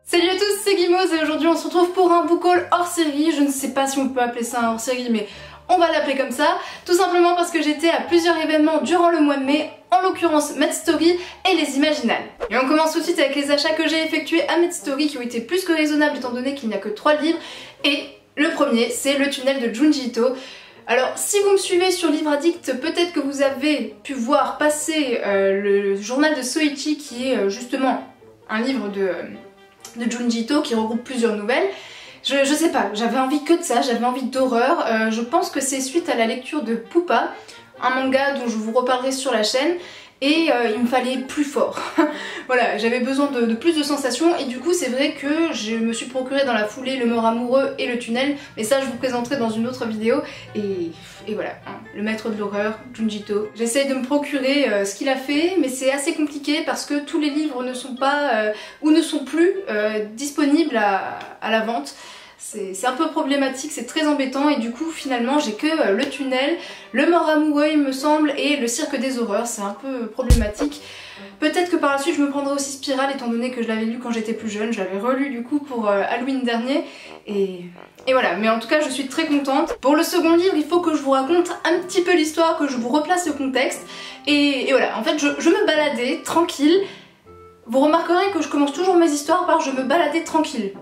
Salut à tous, c'est Guimauve et aujourd'hui on se retrouve pour un book haul hors série. Je ne sais pas si on peut appeler ça un hors série, mais on va l'appeler comme ça. Tout simplement parce que j'étais à plusieurs événements durant le mois de mai, en l'occurrence Med Story et les Imaginales. Et on commence tout de suite avec les achats que j'ai effectués à Med Story qui ont été plus que raisonnables étant donné qu'il n'y a que 3 livres. Et le premier, c'est Le Tunnel de Junji Ito. Alors si vous me suivez sur Livre Addict, peut-être que vous avez pu voir passer le journal de Soichi qui est justement un livre de Junji Ito qui regroupe plusieurs nouvelles. Je sais pas, j'avais envie que de ça, j'avais envie d'horreur. Je pense que c'est suite à la lecture de Pupa, un manga dont je vous reparlerai sur la chaîne. Et il me fallait plus fort. Voilà, j'avais besoin de plus de sensations et du coup c'est vrai que je me suis procuré dans la foulée Le Mort Amoureux et Le Tunnel, mais ça je vous présenterai dans une autre vidéo. Et voilà, hein, le maître de l'horreur, Junji Ito. J'essaye de me procurer ce qu'il a fait, mais c'est assez compliqué parce que tous les livres ne sont pas ou ne sont plus disponibles à la vente. C'est un peu problématique, c'est très embêtant et du coup finalement j'ai que Le Tunnel, Le Mort Amoureux il me semble et Le Cirque des Horreurs, c'est un peu problématique. Peut-être que par la suite je me prendrai aussi Spirale étant donné que je l'avais lu quand j'étais plus jeune, je l'avais relu du coup pour Halloween dernier et voilà, mais en tout cas je suis très contente. Pour le second livre il faut que je vous raconte un petit peu l'histoire, que je vous replace le contexte et voilà, en fait je me baladais tranquille. Vous remarquerez que je commence toujours mes histoires par je me baladais tranquille.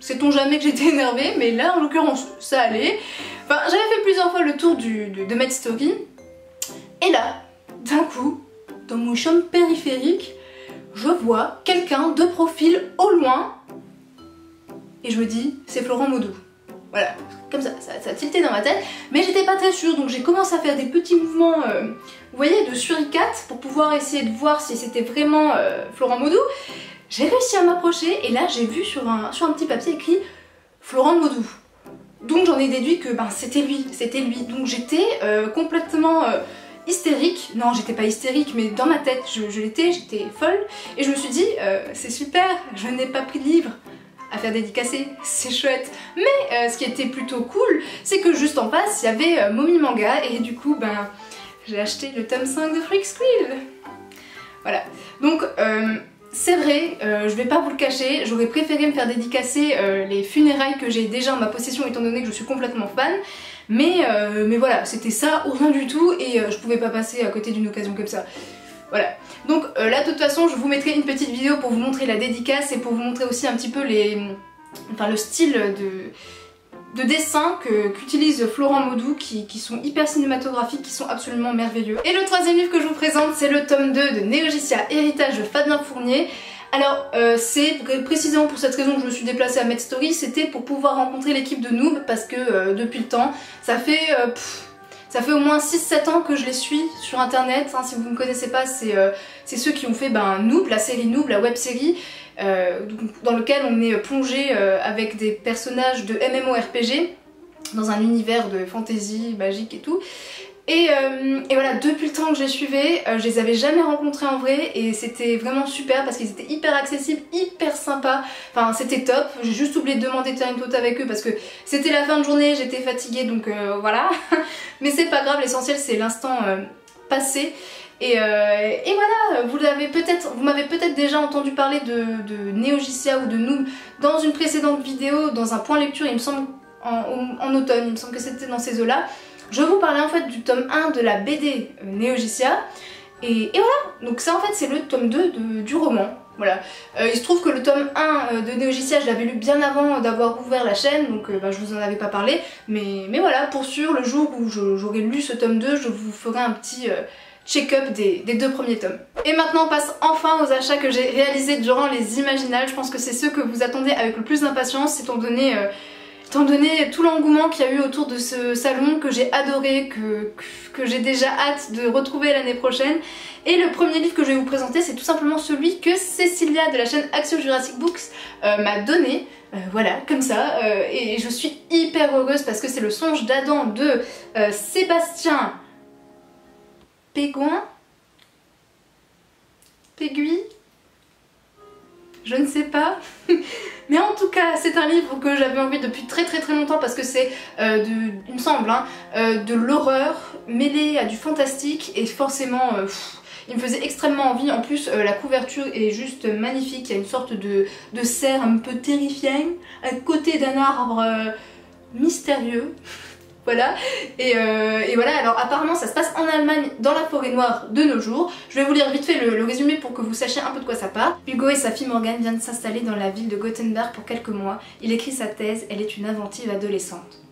Sait-on jamais que j'étais énervée, mais là en l'occurrence ça allait. Enfin j'avais fait plusieurs fois le tour de Med Story. Et là, d'un coup, dans mon champ périphérique, je vois quelqu'un de profil au loin. Et je me dis, c'est Florent Maudou. Voilà, comme ça a tilté dans ma tête. Mais j'étais pas très sûre, donc j'ai commencé à faire des petits mouvements, vous voyez, de suricate pour pouvoir essayer de voir si c'était vraiment Florent Maudou. J'ai réussi à m'approcher et là j'ai vu sur un petit papier écrit Florent Maudou. Donc j'en ai déduit que c'était lui. Donc j'étais complètement hystérique. Non, j'étais pas hystérique, mais dans ma tête je l'étais, j'étais folle. Et je me suis dit, c'est super, je n'ai pas pris de livre à faire dédicacer, c'est chouette. Mais ce qui était plutôt cool, c'est que juste en face il y avait Momi Manga et du coup j'ai acheté le tome 5 de Freak Squill. Voilà, donc c'est vrai, je vais pas vous le cacher, j'aurais préféré me faire dédicacer les funérailles que j'ai déjà en ma possession étant donné que je suis complètement fan. Mais voilà, c'était ça ou rien du tout et je pouvais pas passer à côté d'une occasion comme ça. Voilà. Donc là de toute façon je vous mettrai une petite vidéo pour vous montrer la dédicace et pour vous montrer aussi un petit peu le style de dessin qu'utilise Florent Maudou qui sont hyper cinématographiques, qui sont absolument merveilleux. Et le troisième livre que je vous présente c'est le tome 2 de Néogicia, Héritage de Fabien Fournier. Alors c'est précisément pour cette raison que je me suis déplacée à Med Story, c'était pour pouvoir rencontrer l'équipe de Noob parce que depuis le temps, ça fait au moins 6-7 ans que je les suis sur internet, hein, si vous ne me connaissez pas c'est ceux qui ont fait Noob, la série Noob, la web série, dans lequel on est plongé avec des personnages de MMORPG dans un univers de fantasy, magique et tout. Et voilà, depuis le temps que je les suivais, je les avais jamais rencontrés en vrai et c'était vraiment super parce qu'ils étaient hyper accessibles, hyper sympas, enfin c'était top. J'ai juste oublié de demander de faire une photo avec eux parce que c'était la fin de journée, j'étais fatiguée donc voilà. Mais c'est pas grave, l'essentiel c'est l'instant passé. Et voilà, vous m'avez peut-être déjà entendu parler de Néogicia ou de Noob dans une précédente vidéo, dans un point lecture, il me semble en automne, il me semble que c'était dans ces eaux-là. Je vous parlais en fait du tome 1 de la BD Néogicia et voilà, donc ça en fait c'est le tome 2 du roman. Voilà. Il se trouve que le tome 1 de Néogicia je l'avais lu bien avant d'avoir ouvert la chaîne donc je vous en avais pas parlé mais voilà, pour sûr le jour où j'aurai lu ce tome 2 je vous ferai un petit check-up des 2 premiers tomes. Et maintenant on passe enfin aux achats que j'ai réalisés durant les Imaginales. Je pense que c'est ceux que vous attendez avec le plus d'impatience étant donné tout l'engouement qu'il y a eu autour de ce salon que j'ai adoré, que j'ai déjà hâte de retrouver l'année prochaine. Et le premier livre que je vais vous présenter c'est tout simplement celui que Cécilia de la chaîne Action Jurassic Books m'a donné. Voilà, comme ça, et je suis hyper heureuse parce que c'est Le Songe d'Adam de Sébastien Péguin, Péguy, je ne sais pas. Mais en tout cas c'est un livre que j'avais envie depuis très longtemps parce que c'est il me semble de l'horreur mêlée à du fantastique et forcément il me faisait extrêmement envie. En plus la couverture est juste magnifique, il y a une sorte de cerf un peu terrifiant à côté d'un arbre mystérieux. Voilà, et voilà, alors apparemment ça se passe en Allemagne dans la forêt noire de nos jours. Je vais vous lire vite fait le résumé pour que vous sachiez un peu de quoi ça parle. Hugo et sa fille Morgane viennent de s'installer dans la ville de Gothenburg pour quelques mois. Il écrit sa thèse, elle est une inventive adolescente.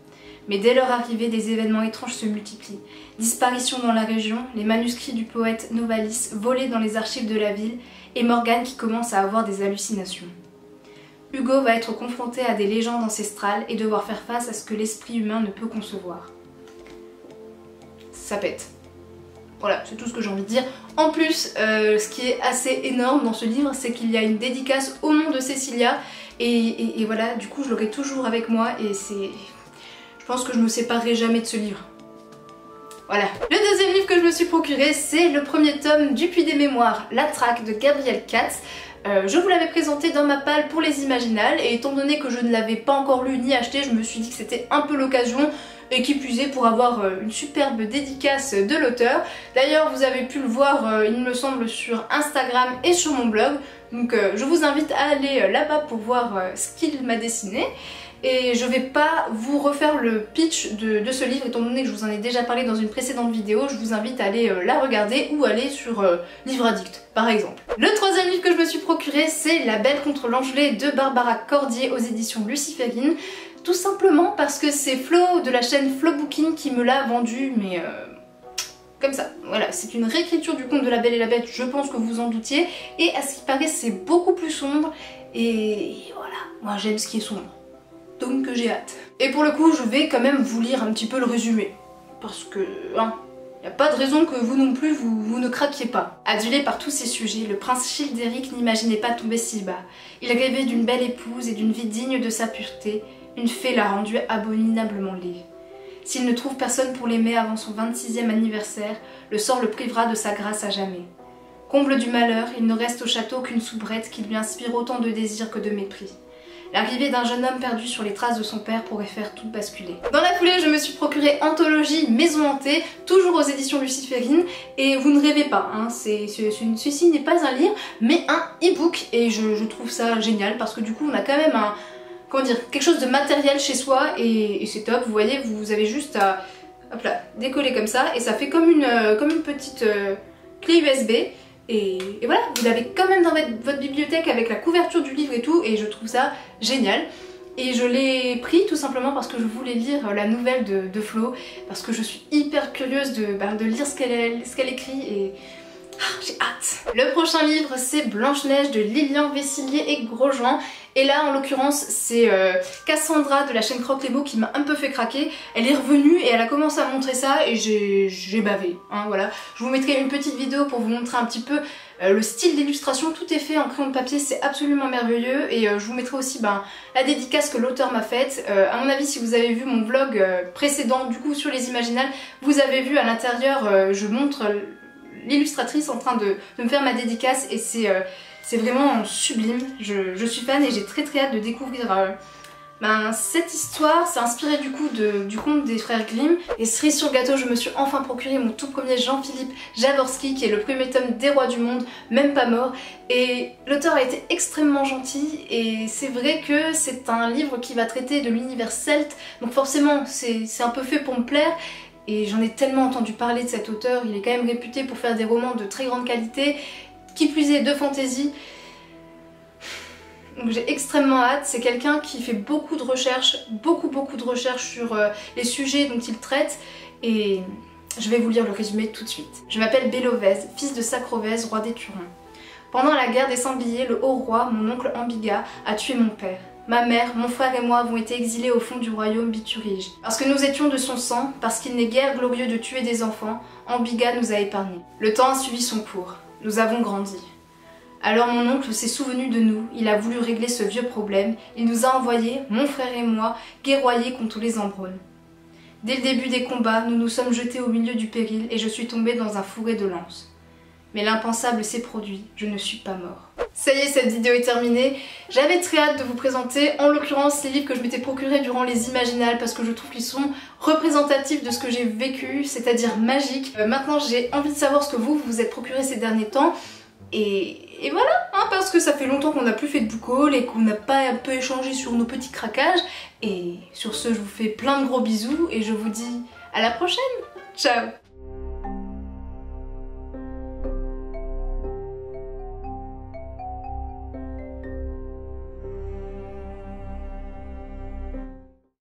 Mais dès leur arrivée, des événements étranges se multiplient. Disparition dans la région, les manuscrits du poète Novalis volés dans les archives de la ville, et Morgane qui commence à avoir des hallucinations. Hugo va être confronté à des légendes ancestrales et devoir faire face à ce que l'esprit humain ne peut concevoir. Ça pète. Voilà, c'est tout ce que j'ai envie de dire. En plus, ce qui est assez énorme dans ce livre, c'est qu'il y a une dédicace au nom de Cecilia. Et voilà, du coup je l'aurai toujours avec moi et c'est... Je pense que je me séparerai jamais de ce livre. Voilà. Le deuxième livre que je me suis procuré, c'est le premier tome du Puits des Mémoires, La Traque de Gabriel Katz. Je vous l'avais présenté dans ma palle pour les Imaginales et étant donné que je ne l'avais pas encore lu ni acheté, je me suis dit que c'était un peu l'occasion et qui plus est pour avoir une superbe dédicace de l'auteur. D'ailleurs vous avez pu le voir il me semble sur Instagram et sur mon blog, donc je vous invite à aller là-bas pour voir ce qu'il m'a dessiné. Et je vais pas vous refaire le pitch de ce livre étant donné que je vous en ai déjà parlé dans une précédente vidéo. Je vous invite à aller la regarder ou aller sur Livre Addict par exemple. Le troisième livre que je me suis procuré, c'est La Belle contre l'Angelé de Barbara Cordier aux éditions Luciférine. Tout simplement parce que c'est Flo de la chaîne Flo Booking qui me l'a vendu, mais comme ça. Voilà, c'est une réécriture du conte de La Belle et la Bête, je pense que vous en doutiez. Et à ce qui paraît, c'est beaucoup plus sombre. Et voilà, moi j'aime ce qui est sombre. Donc j'ai hâte. Et pour le coup, je vais quand même vous lire un petit peu le résumé. Parce que, hein, y a pas de raison que vous non plus, vous ne craquiez pas. Adulé par tous ces sujets, le prince Childéric n'imaginait pas tomber si bas. Il rêvait d'une belle épouse et d'une vie digne de sa pureté. Une fée l'a rendu abominablement laid. S'il ne trouve personne pour l'aimer avant son 26e anniversaire, le sort le privera de sa grâce à jamais. Comble du malheur, il ne reste au château qu'une soubrette qui lui inspire autant de désir que de mépris. L'arrivée d'un jeune homme perdu sur les traces de son père pourrait faire tout basculer. Dans la foulée, je me suis procuré Anthologie Maison Hantée, toujours aux éditions Luciférine, et vous ne rêvez pas, hein, ceci n'est pas un livre, mais un e-book, et je trouve ça génial, parce que du coup on a quand même un, comment dire, quelque chose de matériel chez soi, et c'est top, vous voyez, vous avez juste à, hop là, décoller comme ça, et ça fait comme une petite clé USB, et voilà, vous l'avez quand même dans votre bibliothèque avec la couverture du livre et tout, et je trouve ça génial. Et je l'ai pris tout simplement parce que je voulais lire la nouvelle de Flo, parce que je suis hyper curieuse de lire ce qu'elle écrit, et j'ai hâte. Le prochain livre, c'est Blanche-Neige de Lilian Vessillier et Grosjean. Et là, en l'occurrence, c'est Cassandra de la chaîne Croque les mots qui m'a un peu fait craquer. Elle est revenue et elle a commencé à montrer ça et j'ai bavé. Hein, voilà. Je vous mettrai une petite vidéo pour vous montrer un petit peu le style d'illustration. Tout est fait en crayon de papier, c'est absolument merveilleux. Et je vous mettrai aussi la dédicace que l'auteur m'a faite. À mon avis, si vous avez vu mon vlog précédent, du coup sur les Imaginales, vous avez vu à l'intérieur, je montre l'illustratrice en train de me faire ma dédicace et c'est vraiment sublime, je suis fan et j'ai très hâte de découvrir cette histoire. C'est inspiré du coup du conte des frères Grimm. Et cerise sur le gâteau, je me suis enfin procuré mon tout premier Jean-Philippe Jaworski qui est le premier tome des Rois du Monde, même pas mort. Et l'auteur a été extrêmement gentil et c'est vrai que c'est un livre qui va traiter de l'univers celte, donc forcément c'est un peu fait pour me plaire. Et j'en ai tellement entendu parler de cet auteur, il est quand même réputé pour faire des romans de très grande qualité, qui plus est de fantasy. Donc j'ai extrêmement hâte, c'est quelqu'un qui fait beaucoup de recherches, beaucoup de recherches sur les sujets dont il traite, et je vais vous lire le résumé tout de suite. Je m'appelle Bélovèze, fils de Sacrovèze, roi des Turons. Pendant la guerre des Sangliers, le haut roi, mon oncle Ambiga, a tué mon père. Ma mère, mon frère et moi avons été exilés au fond du royaume Biturige. Parce que nous étions de son sang, parce qu'il n'est guère glorieux de tuer des enfants, Ambiga nous a épargnés. Le temps a suivi son cours. Nous avons grandi. Alors mon oncle s'est souvenu de nous, il a voulu régler ce vieux problème, il nous a envoyés, mon frère et moi, guerroyer contre les Ambrones. Dès le début des combats, nous nous sommes jetés au milieu du péril et je suis tombée dans un fourré de lances. Mais l'impensable s'est produit, je ne suis pas mort. Ça y est, cette vidéo est terminée. J'avais très hâte de vous présenter, en l'occurrence, les livres que je m'étais procurés durant les Imaginales parce que je trouve qu'ils sont représentatifs de ce que j'ai vécu, c'est-à-dire magiques. Maintenant, j'ai envie de savoir ce que vous vous êtes procuré ces derniers temps. Et voilà, hein, parce que ça fait longtemps qu'on n'a plus fait de book haul et qu'on n'a pas un peu échangé sur nos petits craquages. Et sur ce, je vous fais plein de gros bisous et je vous dis à la prochaine. Ciao!